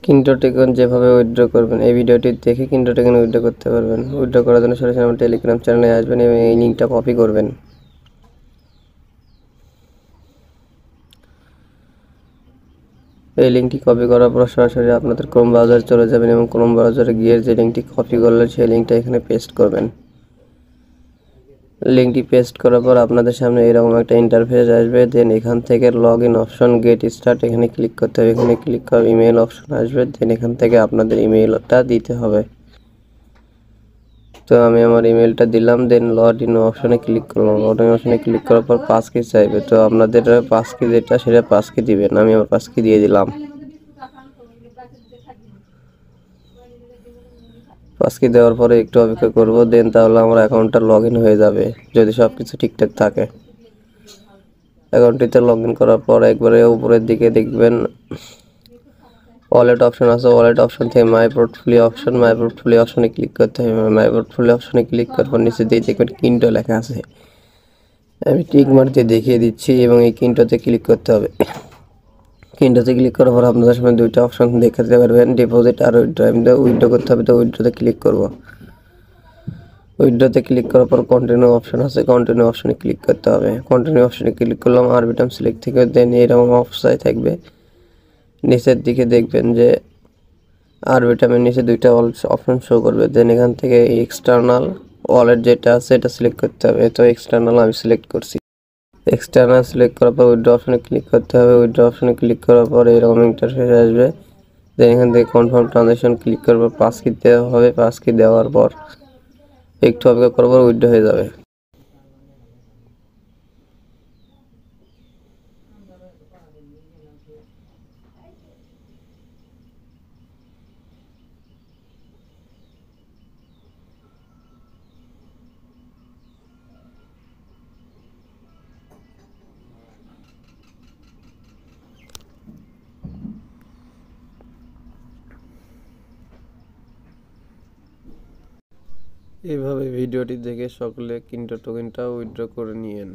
কিন্টো token যেভাবে withdraw করবেন এই ভিডিওটি দেখে কিন্টো টোকেন উইথড্র করতে পারবেন। উইথড্র করার জন্য সরাসরি আমার টেলিগ্রাম চ্যানেলে আসবেন এবং এই লিঙ্কটা কপি করবেন। এই লিঙ্কটি কপি করার পর সরাসরি আপনাদের ক্রোম ব্রাউজারে চলে যাবেন এবং ক্রোম ব্রাউজারে গিয়ে যে লিঙ্কটি কপি করলেন সেই লিঙ্কটা এখানে পেস্ট করবেন। লিঙ্কটি পেস্ট করার পর আপনাদের সামনে এরকম একটা ইন্টারফেস আসবে। দেন এখান থেকে log in option get start এখানে ক্লিক করতে হবে। এখানে ক্লিক করে ইমেল অপশন আসবে। দেন এখান থেকে আপনাদের ইমেলটা দিতে হবে। তো আমি আমার ইমেলটা দিলাম। দেন লগ ইন অপশনে ক্লিক করলাম। লগ ইন অপশনে ক্লিক করার পর পাসকি চাইবে। তো আপনাদের পাসকি যেটা সেটা পাসকি দিবেন। আমি আমার পাসকি দিয়ে দিলাম। পাসকি দেওয়ার পরে একটু অপেক্ষা করব। দেন তাহলে আমার অ্যাকাউন্টটা লগ ইন হয়ে যাবে যদি সব কিছু ঠিকঠাক থাকে। অ্যাকাউন্টটিতে লগ ইন করার পর একবারে উপরের দিকে দেখবেন ওয়ালেট অপশন আছে। ওয়ালেট অপশন থেকে মাই পোর্টফোলিও অপশনে ক্লিক করতে হবে। মাই পোর্টফোলিও অপশনে ক্লিক করার পর নিচে দিয়ে দেখবেন কিন্টো লেখা আছে। আমি টিক মার্ক দিয়ে দেখিয়ে দিচ্ছি এবং এই কিন্টোতে ক্লিক করতে হবে। কিন্টোতে ক্লিক করার পর আপনাদের সামনে দুইটা অপশন দেখাতে পারবেন, ডিপোজিট আর উইথড্র। আমি উইথড্র করতে হবে, তো উইথড্রতে ক্লিক করব। উইথড্রতে ক্লিক করার পর কন্টিনিউ অপশন আছে, কন্টিনিউ অপশনে ক্লিক করতে হবে। কন্টিনিউ অপশনে ক্লিক করলাম। আরবিটাম সিলেক্ট থেকে দেন এরকম অপশন থাকবে। নিচের দিকে দেখবেন যে আরবিটামের নিচে দুইটা অপশন শো করবে। দেন এখান থেকে এক্সটার্নাল ওয়ালেট যেটা আছে এটা সিলেক্ট করতে হবে। তো এক্সটার্নাল আমি সিলেক্ট করছি। এক্সটার্নাল সিলেক্ট করার পর উইথড্র অপশনে ক্লিক করতে হবে। উইথড্র অপশনে ক্লিক করার পর এরকম ইন্টারফেস আসবে। দেন এখান থেকে কনফার্ম ট্রানজাকশন ক্লিক করার পর পাসকি দেওয়া হবে। পাসকি দেওয়ার পর একটু অপেক্ষা করার পর উইথড্র হয়ে যাবে। এইভাবে ভিডিওটি দেখে সকলে কিন্টো টোকেনটা উইথড্র করে নিয়েন।